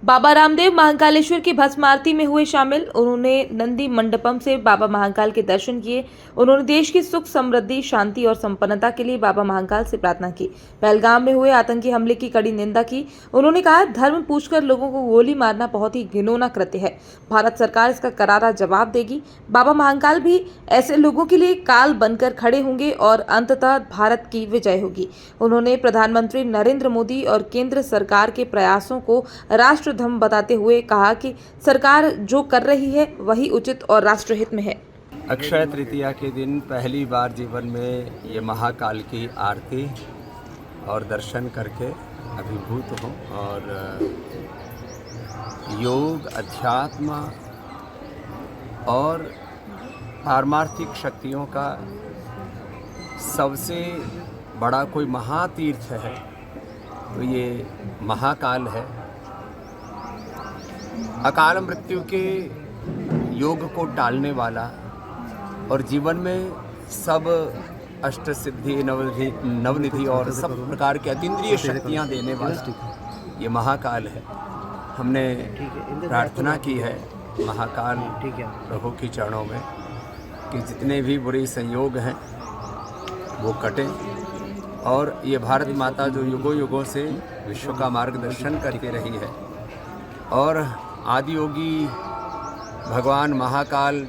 बाबा रामदेव महाकालेश्वर की भस्म आरती में हुए शामिल। उन्होंने नंदी मंडपम से बाबा महाकाल के दर्शन किए। उन्होंने देश की सुख समृद्धि शांति और संपन्नता के लिए बाबा महाकाल से प्रार्थना की। पहलगाम में हुए आतंकी हमले की कड़ी निंदा की। उन्होंने कहा, धर्म पूछकर लोगों को गोली मारना बहुत ही घिनौना कृत्य है। भारत सरकार इसका करारा जवाब देगी। बाबा महाकाल भी ऐसे लोगों के लिए काल बनकर खड़े होंगे और अंततः भारत की विजय होगी। उन्होंने प्रधानमंत्री नरेंद्र मोदी और केंद्र सरकार के प्रयासों को राष्ट्रधर्म बताते हुए कहा कि सरकार जो कर रही है वही उचित और राष्ट्रहित में है। अक्षय तृतीया के दिन पहली बार जीवन में ये महाकाल की आरती और दर्शन करके अभिभूत हूँ और योग, अध्यात्म और पारमार्थिक शक्तियों का सबसे बड़ा कोई महातीर्थ है तो ये महाकाल है। अकाल मृत्यु के योग को टालने वाला और जीवन में सब अष्ट सिद्धि, नवनिधि और सब प्रकार के अतीन्द्रिय शक्तियाँ देने वाला ये महाकाल है। हमने प्रार्थना की है महाकाल प्रभु की चरणों में कि जितने भी बुरे संयोग हैं वो कटें और ये भारत माता जो युगों युगों से विश्व का मार्गदर्शन करती रही है और आदि योगी भगवान महाकाल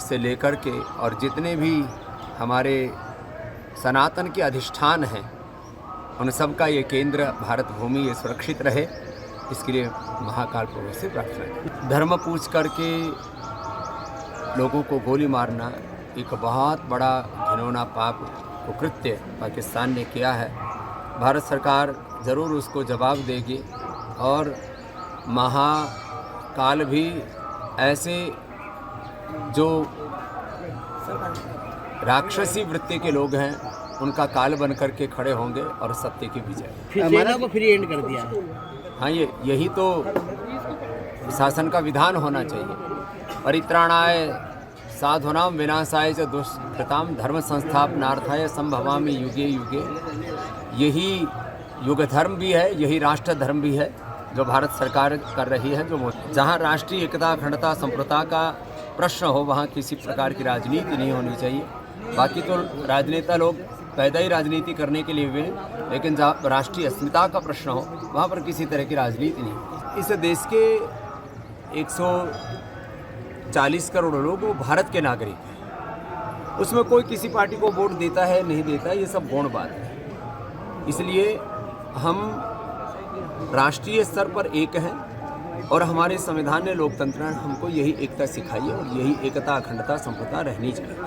से लेकर के और जितने भी हमारे सनातन के अधिष्ठान हैं उन सब का ये केंद्र भारत भूमि ये सुरक्षित रहे, इसके लिए महाकाल प्रभु से प्रार्थना की। धर्म पूछ करके लोगों को गोली मारना एक बहुत बड़ा घिनौना पाप कुकृत्य पाकिस्तान ने किया है। भारत सरकार ज़रूर उसको जवाब देगी और महाकाल भी ऐसे जो राक्षसी वृत्ति के लोग हैं उनका काल बन करके खड़े होंगे और सत्य की विजय। हमारा को फ्री एंड कर दिया। हाँ, यही तो शासन का विधान होना चाहिए। परित्राणाय साधूनां विनाशाय च दुष्कृतां धर्म संस्थापनार्थाय संभवामि युगे युगे। यही युग धर्म भी है, यही राष्ट्र धर्म भी है जो भारत सरकार कर रही है। जो जहाँ राष्ट्रीय एकता, अखंडता, संप्रभुता का प्रश्न हो वहाँ किसी प्रकार की राजनीति नहीं होनी चाहिए। बाकी तो राजनेता लोग पैदा ही राजनीति करने के लिए हुए, लेकिन जहाँ राष्ट्रीय अस्मिता का प्रश्न हो वहाँ पर किसी तरह की राजनीति नहीं। इस देश के 140 करोड़ लोग वो भारत के नागरिक हैं। उसमें कोई किसी पार्टी को वोट देता है नहीं देता, ये सब गौण बात है। इसलिए हम राष्ट्रीय स्तर पर एक हैं और हमारे संविधान ने, लोकतंत्र ने हमको यही एकता सिखाई है और यही एकता, अखंडता, संप्रभुता रहनी चाहिए।